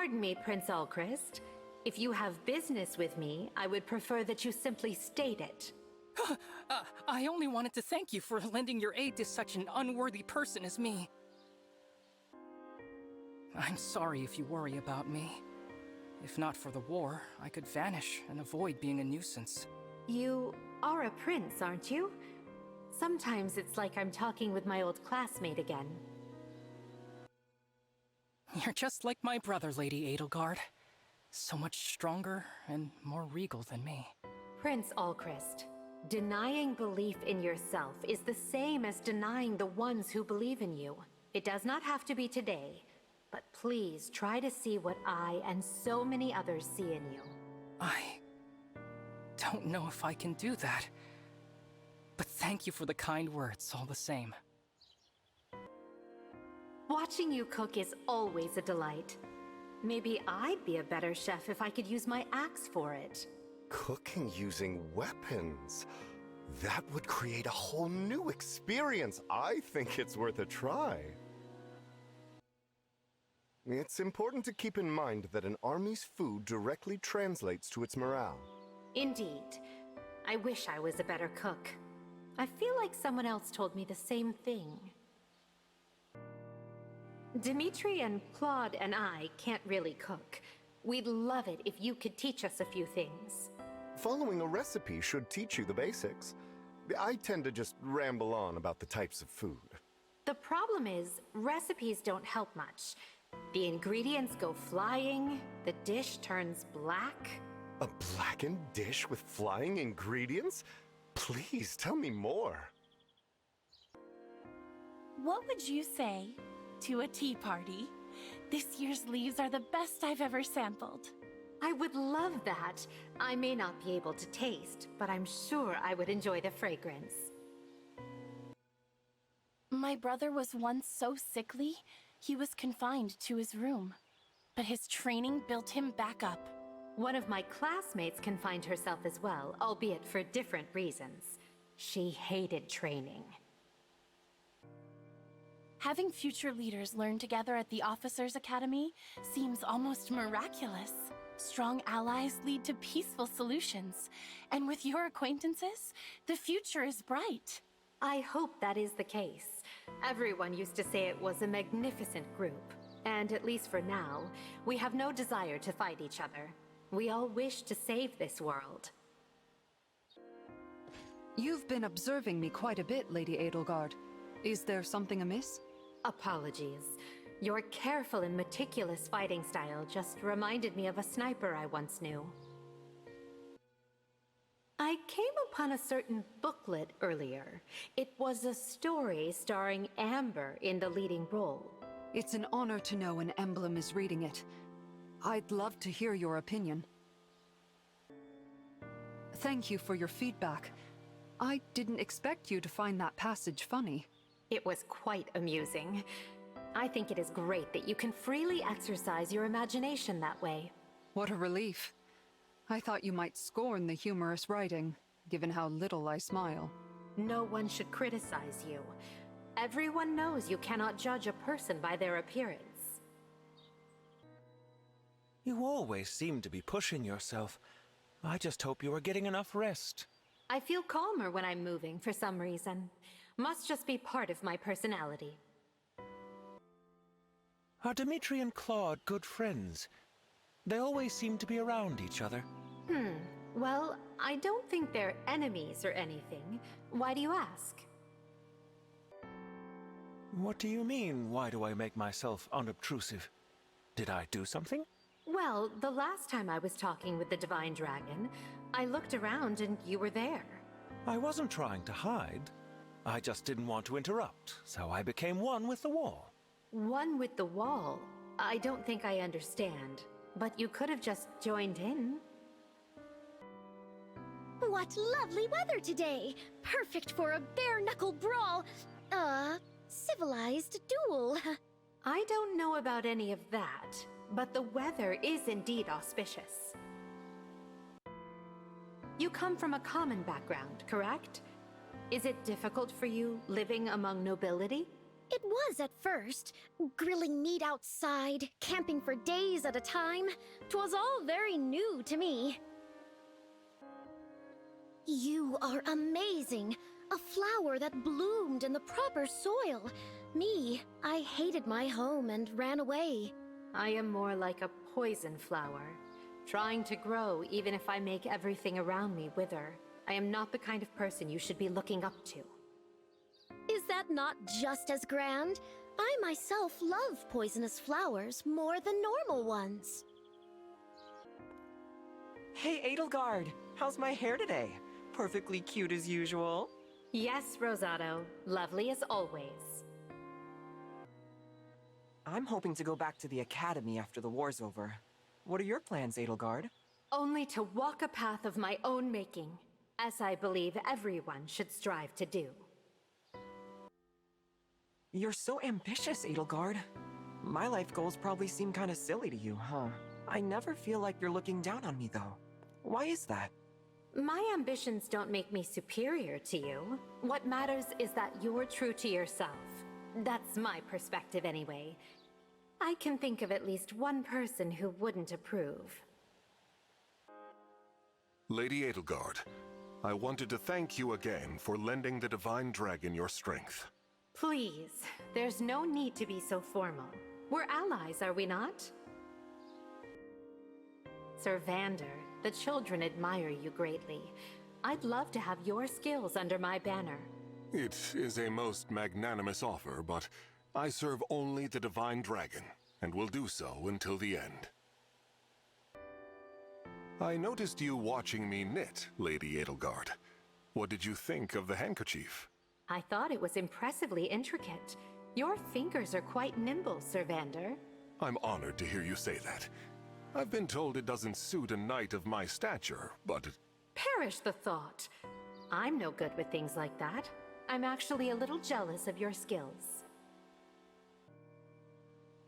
Pardon me, Prince Alcryst. If you have business with me, I would prefer that you simply state it. I only wanted to thank you for lending your aid to such an unworthy person as me. I'm sorry if you worry about me. If not for the war, I could vanish and avoid being a nuisance. You are a prince, aren't you? Sometimes it's like I'm talking with my old classmate again. You're just like my brother, Lady Edelgard. So much stronger and more regal than me. Prince Alcryst, denying belief in yourself is the same as denying the ones who believe in you. It does not have to be today, but please try to see what I and so many others see in you. I don't know if I can do that. But thank you for the kind words all the same. Watching you cook is always a delight. Maybe I'd be a better chef if I could use my axe for it. Cooking using weapons? That would create a whole new experience. I think it's worth a try. It's important to keep in mind that an army's food directly translates to its morale. Indeed. I wish I was a better cook. I feel like someone else told me the same thing. Dimitri and Claude and I can't really cook. We'd love it if you could teach us a few things. Following a recipe should teach you the basics. I tend to just ramble on about the types of food. The problem is, recipes don't help much. The ingredients go flying, the dish turns black. A blackened dish with flying ingredients? Please tell me more. What would you say to a tea party? This year's leaves are the best I've ever sampled. I would love that. I may not be able to taste, but I'm sure I would enjoy the fragrance. My brother was once so sickly, he was confined to his room. But his training built him back up. One of my classmates confined herself as well, albeit for different reasons. She hated training. Having future leaders learn together at the Officers' Academy seems almost miraculous. Strong allies lead to peaceful solutions. And with your acquaintances, the future is bright. I hope that is the case. Everyone used to say it was a magnificent group. And at least for now, we have no desire to fight each other. We all wish to save this world. You've been observing me quite a bit, Lady Edelgard. Is there something amiss? Apologies. Your careful and meticulous fighting style just reminded me of a sniper I once knew. I came upon a certain booklet earlier. It was a story starring Amber in the leading role. It's an honor to know an Emblem is reading it. I'd love to hear your opinion. Thank you for your feedback. I didn't expect you to find that passage funny. It was quite amusing. I think it is great that you can freely exercise your imagination that way. What a relief. I thought you might scorn the humorous writing, given how little I smile. No one should criticize you. Everyone knows you cannot judge a person by their appearance. You always seem to be pushing yourself. I just hope you are getting enough rest. I feel calmer when I'm moving for some reason. Must just be part of my personality. Are Dimitri and Claude good friends? They always seem to be around each other. Well, I don't think they're enemies or anything. Why do you ask? What do you mean, why do I make myself unobtrusive? Did I do something? Well, the last time I was talking with the Divine Dragon, I looked around and you were there. I wasn't trying to hide. I just didn't want to interrupt, so I became one with the wall. One with the wall? I don't think I understand. But you could have just joined in. What lovely weather today! Perfect for a bare-knuckle brawl. Civilized duel. I don't know about any of that, but the weather is indeed auspicious. You come from a common background, correct? Is it difficult for you living among nobility? It was at first. Grilling meat outside, camping for days at a time. 'Twas all very new to me. You are amazing. A flower that bloomed in the proper soil. Me, I hated my home and ran away. I am more like a poison flower, trying to grow even if I make everything around me wither. I am not the kind of person you should be looking up to. Is that not just as grand? I myself love poisonous flowers more than normal ones. Hey, Edelgard! How's my hair today? Perfectly cute as usual. Yes, Rosado. Lovely as always. I'm hoping to go back to the academy after the war's over. What are your plans, Edelgard? Only to walk a path of my own making, as I believe everyone should strive to do. You're so ambitious, Edelgard. My life goals probably seem kinda silly to you, huh? I never feel like you're looking down on me, though. Why is that? My ambitions don't make me superior to you. What matters is that you're true to yourself. That's my perspective anyway. I can think of at least one person who wouldn't approve. Lady Edelgard, I wanted to thank you again for lending the Divine Dragon your strength. Please, there's no need to be so formal. We're allies, are we not? Sir Vander, the children admire you greatly. I'd love to have your skills under my banner. It is a most magnanimous offer, but I serve only the Divine Dragon, and will do so until the end. I noticed you watching me knit, Lady Edelgard. What did you think of the handkerchief? I thought it was impressively intricate. Your fingers are quite nimble, Sir Vander. I'm honored to hear you say that. I've been told it doesn't suit a knight of my stature, but... Perish the thought. I'm no good with things like that. I'm actually a little jealous of your skills.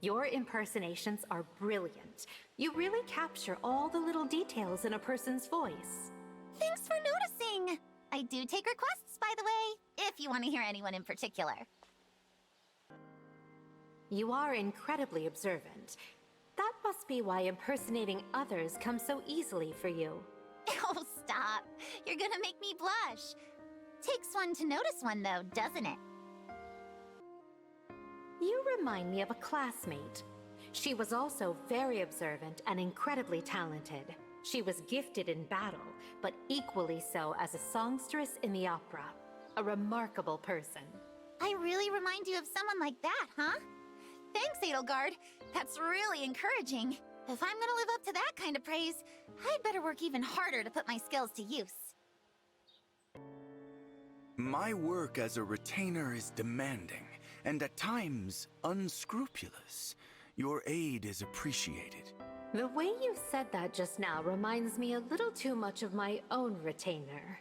Your impersonations are brilliant. You really capture all the little details in a person's voice. Thanks for noticing! I do take requests, by the way, if you want to hear anyone in particular. You are incredibly observant. That must be why impersonating others comes so easily for you. Oh, stop. You're gonna make me blush. Takes one to notice one, though, doesn't it? You remind me of a classmate. She was also very observant and incredibly talented. She was gifted in battle, but equally so as a songstress in the opera. A remarkable person. I really remind you of someone like that, huh? Thanks, Edelgard. That's really encouraging. If I'm gonna live up to that kind of praise, I'd better work even harder to put my skills to use. My work as a retainer is demanding, and at times unscrupulous. Your aid is appreciated. The way you said that just now reminds me a little too much of my own retainer.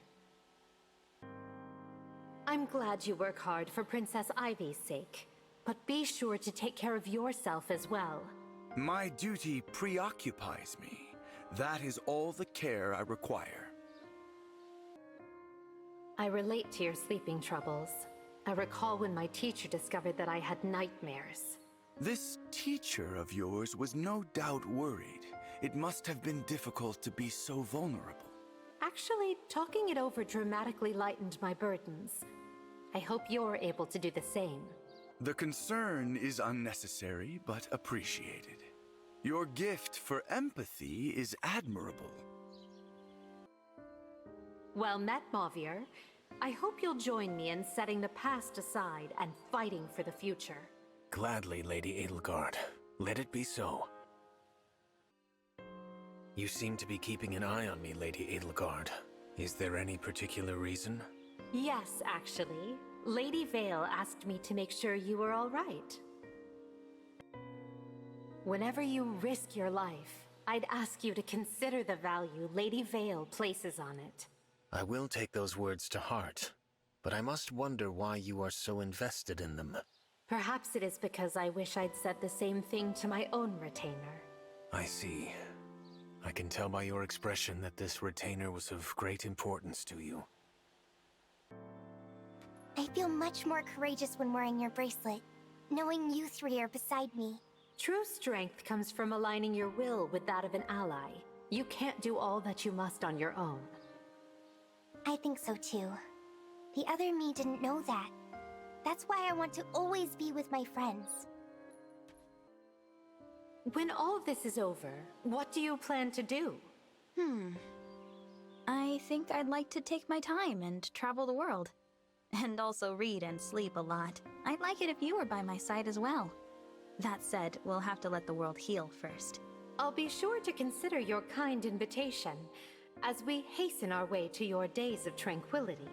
I'm glad you work hard for Princess Ivy's sake, but be sure to take care of yourself as well. My duty preoccupies me. That is all the care I require. I relate to your sleeping troubles. I recall when my teacher discovered that I had nightmares. This teacher of yours was no doubt worried. It must have been difficult to be so vulnerable. Actually, talking it over dramatically lightened my burdens. I hope you're able to do the same. The concern is unnecessary, but appreciated. Your gift for empathy is admirable. Well met, Mavier. I hope you'll join me in setting the past aside and fighting for the future. Gladly, Lady Edelgard. Let it be so. You seem to be keeping an eye on me, Lady Edelgard. Is there any particular reason? Yes, actually. Lady Vale asked me to make sure you were all right. Whenever you risk your life, I'd ask you to consider the value Lady Vale places on it. I will take those words to heart, but I must wonder why you are so invested in them. Perhaps it is because I wish I'd said the same thing to my own retainer. I see. I can tell by your expression that this retainer was of great importance to you. I feel much more courageous when wearing your bracelet. knowing you three are beside me. True strength comes from aligning your will with that of an ally. You can't do all that you must on your own. I think so too. The other me didn't know that. That's why I want to always be with my friends. When all this is over, what do you plan to do? I think I'd like to take my time and travel the world. And also read and sleep a lot. I'd like it if you were by my side as well. That said, we'll have to let the world heal first. I'll be sure to consider your kind invitation as we hasten our way to your days of tranquility.